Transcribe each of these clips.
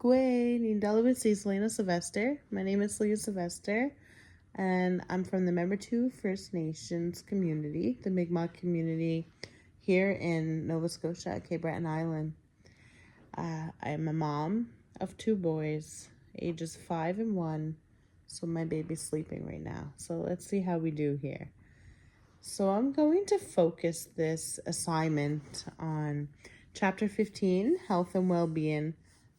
Gwe Nindalawitsi Selena Sylvester. My name is Selena Sylvester, and I'm from the Member 2 First Nations community, the Mi'kmaq community here in Nova Scotia at Cape Breton Island. I am a mom of 2 boys, ages 5 and 1, so my baby's sleeping right now. So let's see how we do here. So I'm going to focus this assignment on Chapter 15, Health and Well-Being,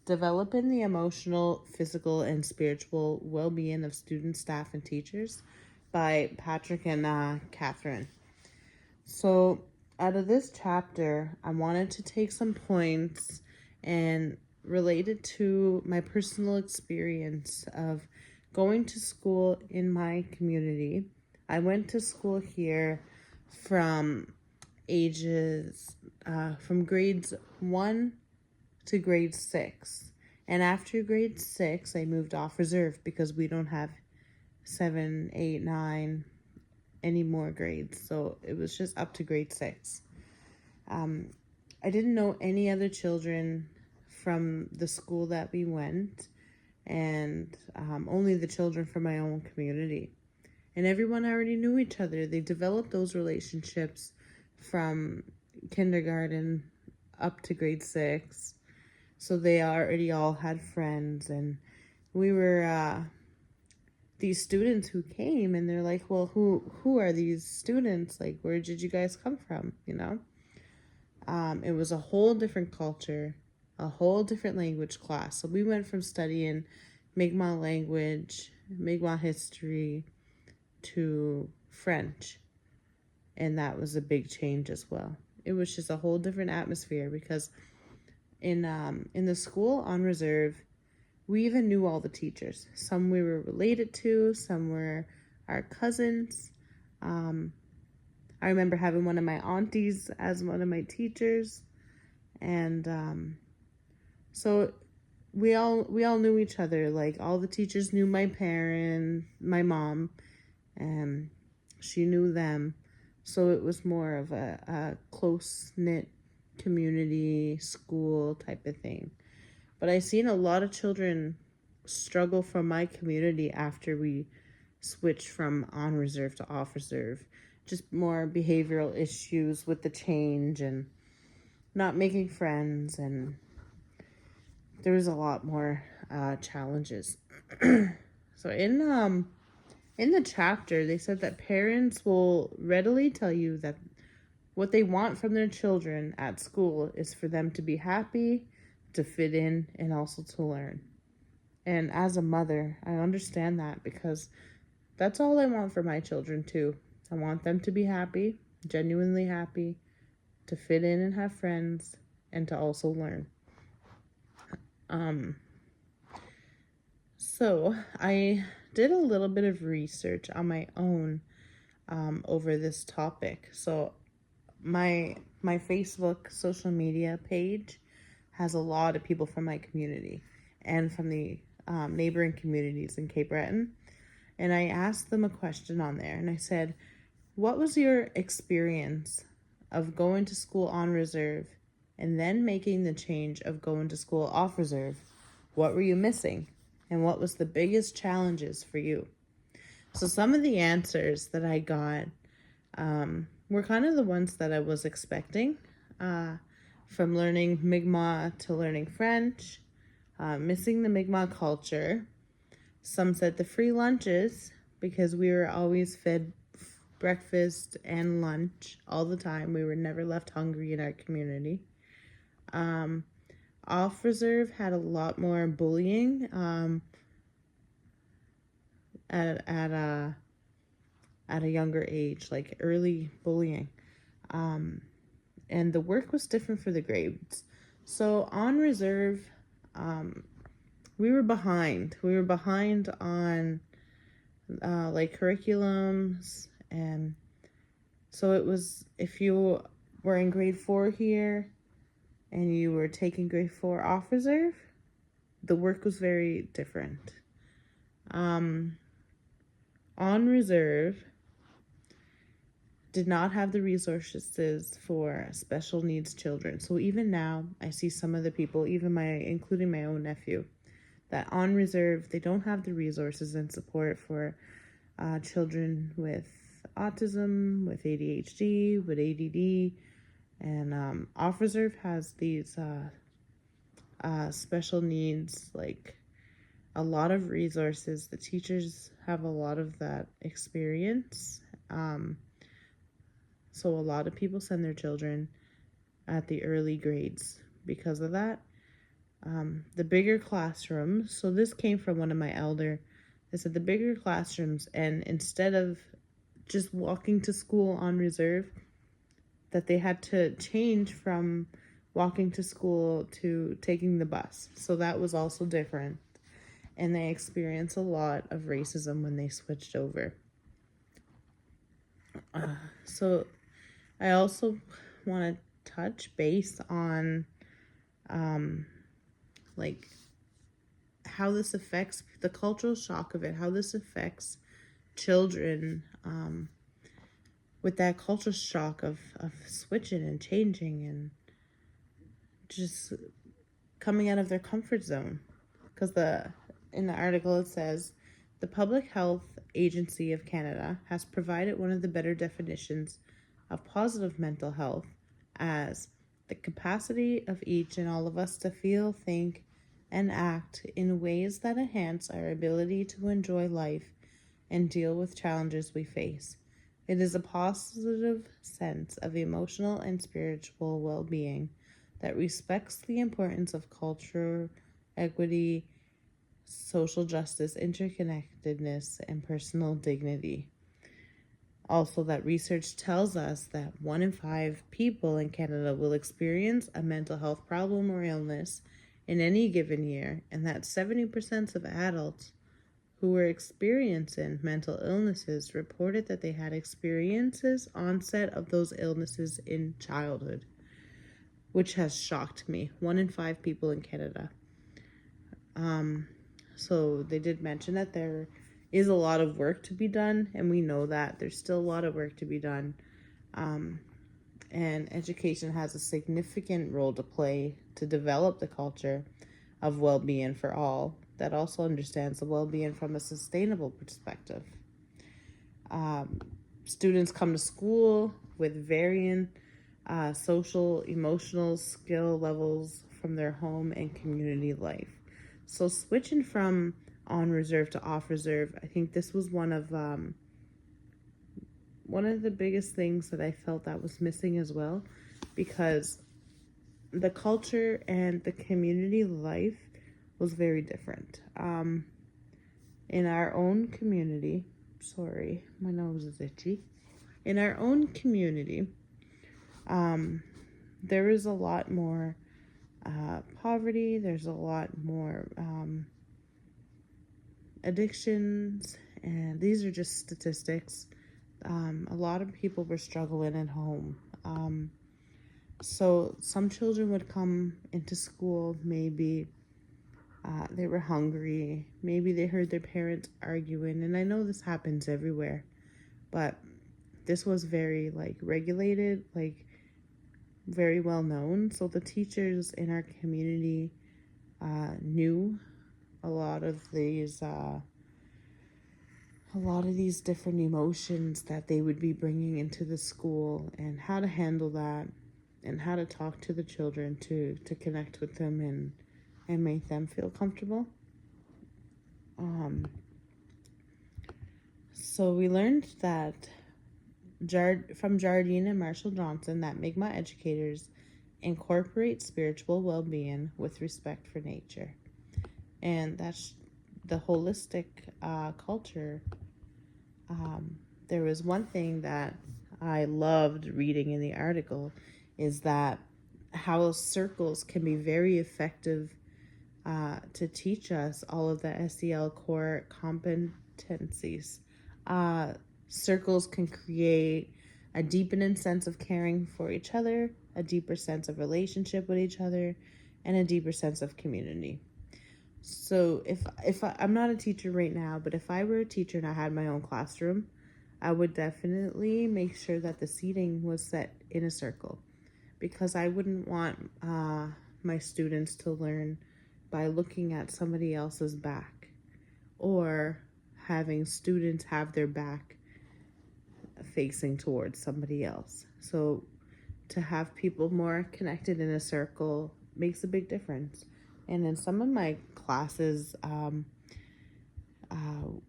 Developing the Emotional, Physical, and Spiritual Well-Being of Students, Staff, and Teachers by Patrick and Catherine. So out of this chapter, I wanted to take some points and relate it to my personal experience of going to school in my community. I went to school here from from grades 1 to grade 6. And after grade 6, I moved off reserve because we don't have 7, 8, 9 any more grades. So it was just up to grade 6. I didn't know any other children from the school that we went, and only the children from my own community. And everyone already knew each other. They developed those relationships from kindergarten up to grade 6. So they already all had friends, and we were these students who came, and they're like, well, who are these students? Like, where did you guys come from? It was a whole different culture, a whole different language class. So we went from studying Mi'kmaq language, Mi'kmaq history, to French, and that was a big change as well. It was just a whole different atmosphere because in the school on reserve, we even knew all the teachers. Some we were related to, some were our cousins. I remember having one of my aunties as one of my teachers, and so we all knew each other. Like, all the teachers knew my parents, my mom, and she knew them. So it was more of a close-knit community school type of thing. But I seen a lot of children struggle from my community after we switched from on reserve to off reserve. Just more behavioral issues with the change and not making friends, and there was a lot more challenges. So in the chapter, they said that parents will readily tell you that what they want from their children at school is for them to be happy, to fit in, and also to learn. And as a mother, I understand that because that's all I want for my children too. I want them to be happy, genuinely happy, to fit in and have friends, and to also learn. So I did a little bit of research on my own over this topic. So my Facebook social media page has a lot of people from my community and from the neighboring communities in Cape Breton. And I asked them a question on there, and I said, what was your experience of going to school on reserve and then making the change of going to school off reserve? What were you missing? And what was the biggest challenges for you? So some of the answers that I got were kind of the ones that I was expecting, from learning Mi'kmaq to learning French, missing the Mi'kmaq culture. Some said the free lunches, because we were always fed breakfast and lunch all the time. We were never left hungry in our community. Off reserve had a lot more bullying at a younger age, like early bullying. And the work was different for the grades. So on reserve, we were behind. We were behind on like curriculums, and so it was, if you were in grade 4 here and you were taking grade 4 off reserve, the work was very different. On reserve, did not have the resources for special needs children. So even now, I see some of the people, including my own nephew, that on reserve, they don't have the resources and support for children with autism, with ADHD, with ADD, and off reserve has these special needs, like a lot of resources. The teachers have a lot of that experience. So a lot of people send their children at the early grades because of that. The bigger classrooms, so this came from one of my elder, they said the bigger classrooms, and instead of just walking to school on reserve, that they had to change from walking to school to taking the bus. So that was also different. And they experienced a lot of racism when they switched over. So I also want to touch base on like how this affects the cultural shock of it, how this affects children with that culture shock of switching and changing and just coming out of their comfort zone. Because in the article it says, the Public Health Agency of Canada has provided one of the better definitions of positive mental health as the capacity of each and all of us to feel, think, and act in ways that enhance our ability to enjoy life and deal with challenges we face. It is a positive sense of emotional and spiritual well-being that respects the importance of culture, equity, social justice, interconnectedness, and personal dignity. Also, that research tells us that 1 in 5 people in Canada will experience a mental health problem or illness in any given year, and that 70% of adults who were experiencing mental illnesses reported that they had experiences onset of those illnesses in childhood, which has shocked me. 1 in 5 people in Canada. So they did mention that there is a lot of work to be done, and we know that there's still a lot of work to be done. And education has a significant role to play to develop the culture of well-being for all that also understands the well-being from a sustainable perspective. Students come to school with varying social, emotional skill levels from their home and community life. So switching from on reserve to off reserve, I think this was one of the biggest things that I felt that was missing as well, because the culture and the community life was very different. In our own community, sorry, my nose is itchy. In our own community, there is a lot more poverty, there's a lot more addictions, and these are just statistics. A lot of people were struggling at home. So some children would come into school, maybe they were hungry, maybe they heard their parents arguing, and I know this happens everywhere, but this was very regulated, very well known. So the teachers in our community knew a lot of these different emotions that they would be bringing into the school, and how to handle that, and how to talk to the children to connect with them and make them feel comfortable. So we learned that from Jardine and Marshall Johnson that Mi'kmaq educators incorporate spiritual well-being with respect for nature. And that's the holistic culture. There was one thing that I loved reading in the article, is that how circles can be very effective to teach us all of the SEL core competencies. Circles can create a deepening sense of caring for each other, a deeper sense of relationship with each other, and a deeper sense of community. So if I'm not a teacher right now, but if I were a teacher and I had my own classroom, I would definitely make sure that the seating was set in a circle, because I wouldn't want my students to learn by looking at somebody else's back, or having students have their back facing towards somebody else. So to have people more connected in a circle makes a big difference. And in some of my classes,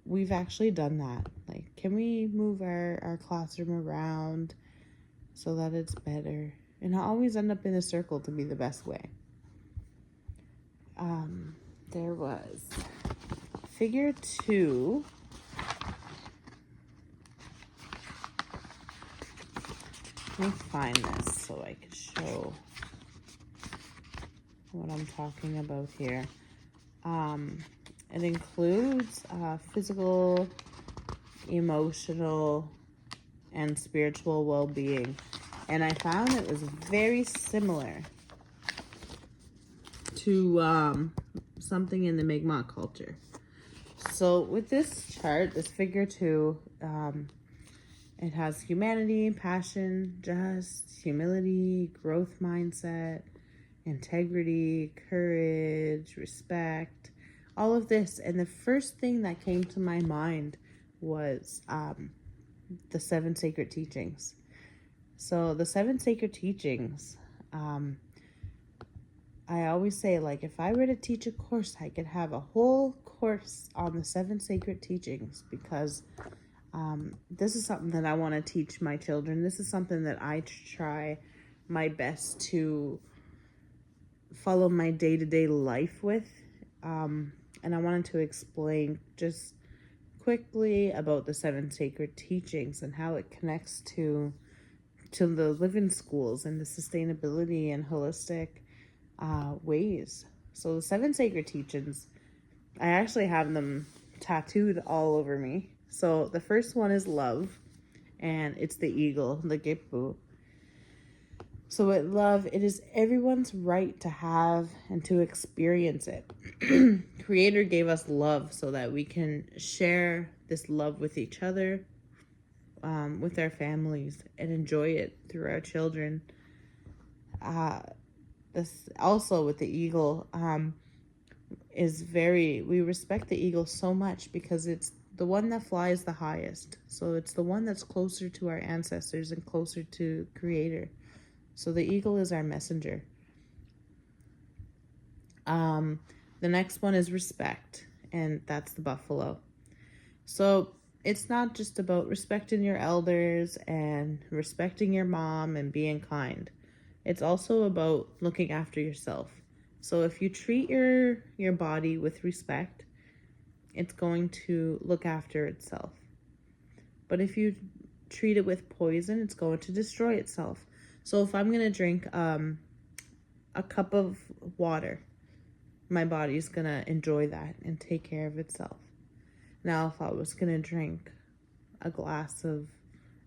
we've actually done that. Like, can we move our classroom around so that it's better? And I always end up in a circle to be the best way. There was figure 2. Let me find this so I can show what I'm talking about here. It includes physical, emotional, and spiritual well-being. And I found it was very similar to something in the Mi'kmaq culture. So with this chart, this figure 2, it has humanity, passion, just, humility, growth mindset, integrity, courage, respect, all of this. And the first thing that came to my mind was the 7 sacred teachings. So the 7 sacred teachings, I always say, like, if I were to teach a course, I could have a whole course on the 7 sacred teachings, because this is something that I want to teach my children. This is something that I try my best to follow my day-to-day life with. And I wanted to explain just quickly about the 7 sacred teachings and how it connects to the living schools and the sustainability and holistic ways. So the 7 sacred teachings, I actually have them tattooed all over me. So the first one is love, and it's the eagle, the Gipu. So with love, it is everyone's right to have and to experience it. Creator gave us love so that we can share this love with each other, with our families, and enjoy it through our children. This also with the eagle, we respect the eagle so much because it's the one that flies the highest. So it's the one that's closer to our ancestors and closer to Creator. So the eagle is our messenger. The next one is respect, and that's the buffalo. So it's not just about respecting your elders and respecting your mom and being kind. It's also about looking after yourself. So if you treat your body with respect, it's going to look after itself. But if you treat it with poison, it's going to destroy itself. So if I'm going to drink a cup of water, my body's going to enjoy that and take care of itself. Now, if I was going to drink a glass of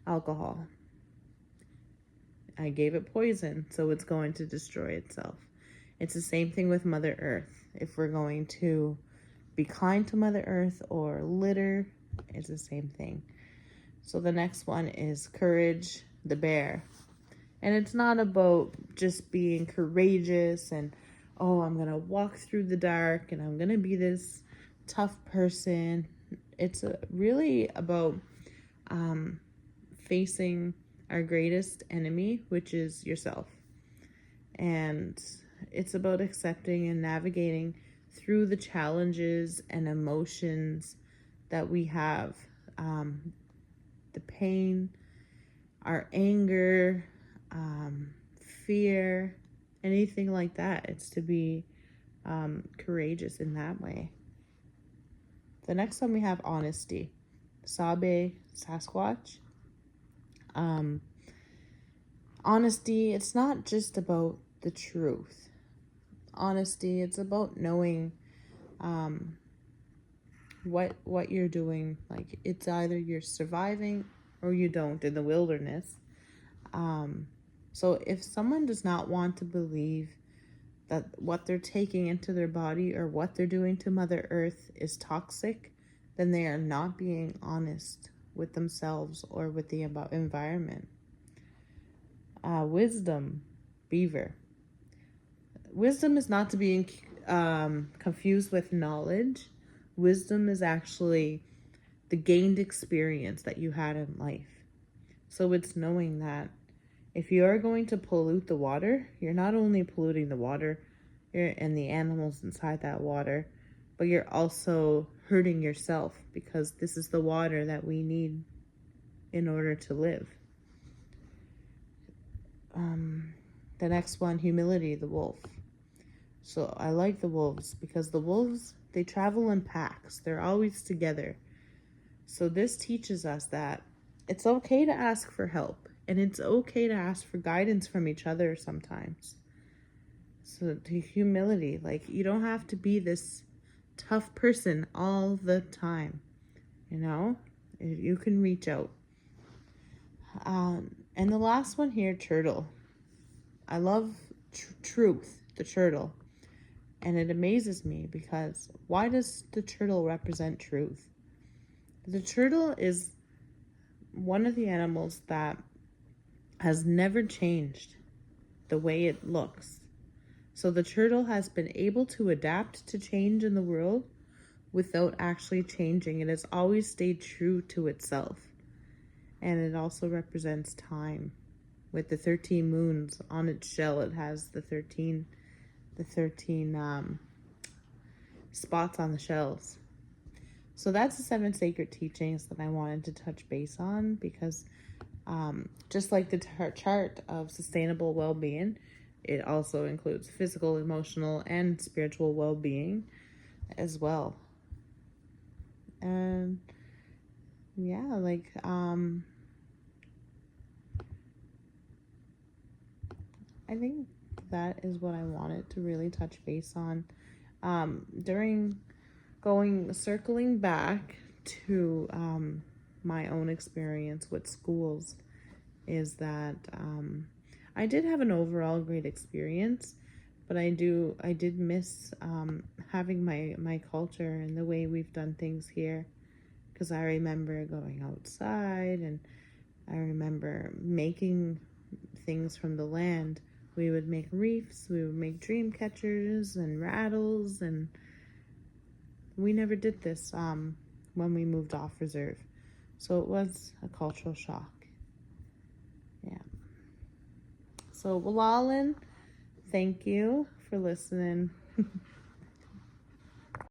alcohol, I gave it poison, so it's going to destroy itself. It's the same thing with Mother Earth. If we're going to be kind to Mother Earth or litter, it's the same thing. So the next one is courage, the bear. And it's not about just being courageous and, oh, I'm going to walk through the dark and I'm going to be this tough person. It's really about facing our greatest enemy, which is yourself. And it's about accepting and navigating through the challenges and emotions that we have. The pain, our anger, fear, anything like that. It's to be courageous in that way. The next one we have honesty. Sabe Sasquatch. Honesty, it's not just about the truth. Honesty, it's about knowing what you're doing. Like, it's either you're surviving or you don't in the wilderness. So if someone does not want to believe that what they're taking into their body or what they're doing to Mother Earth is toxic, then they are not being honest with themselves or with the environment. Wisdom, beaver. Wisdom is not to be confused with knowledge. Wisdom is actually the gained experience that you had in life. So it's knowing that if you are going to pollute the water, you're not only polluting the water and the animals inside that water, but you're also hurting yourself, because this is the water that we need in order to live. The next one, humility, the wolf. So I like the wolves because the wolves, they travel in packs. They're always together. So this teaches us that it's okay to ask for help, and it's okay to ask for guidance from each other sometimes. So the humility, like, you don't have to be this tough person all the time, you know? You can reach out. And the last one here, turtle. I love truth, the turtle. And it amazes me because why does the turtle represent truth? The turtle is one of the animals that has never changed the way it looks. So the turtle has been able to adapt to change in the world without actually changing. It has always stayed true to itself. And it also represents time. With the 13 moons on its shell, it has the 13 spots on the shells. So that's the 7 sacred teachings that I wanted to touch base on, because just like the chart of sustainable well-being, it also includes physical, emotional, and spiritual well-being as well. And yeah, like I think that is what I wanted to really touch base on during circling back to my own experience with schools, is that I did have an overall great experience, but I did miss having my culture and the way we've done things here, because I remember going outside and I remember making things from the land. We would make reefs, we would make dream catchers and rattles, and we never did this when we moved off reserve. So it was a cultural shock. Yeah. So, Walalin, thank you for listening.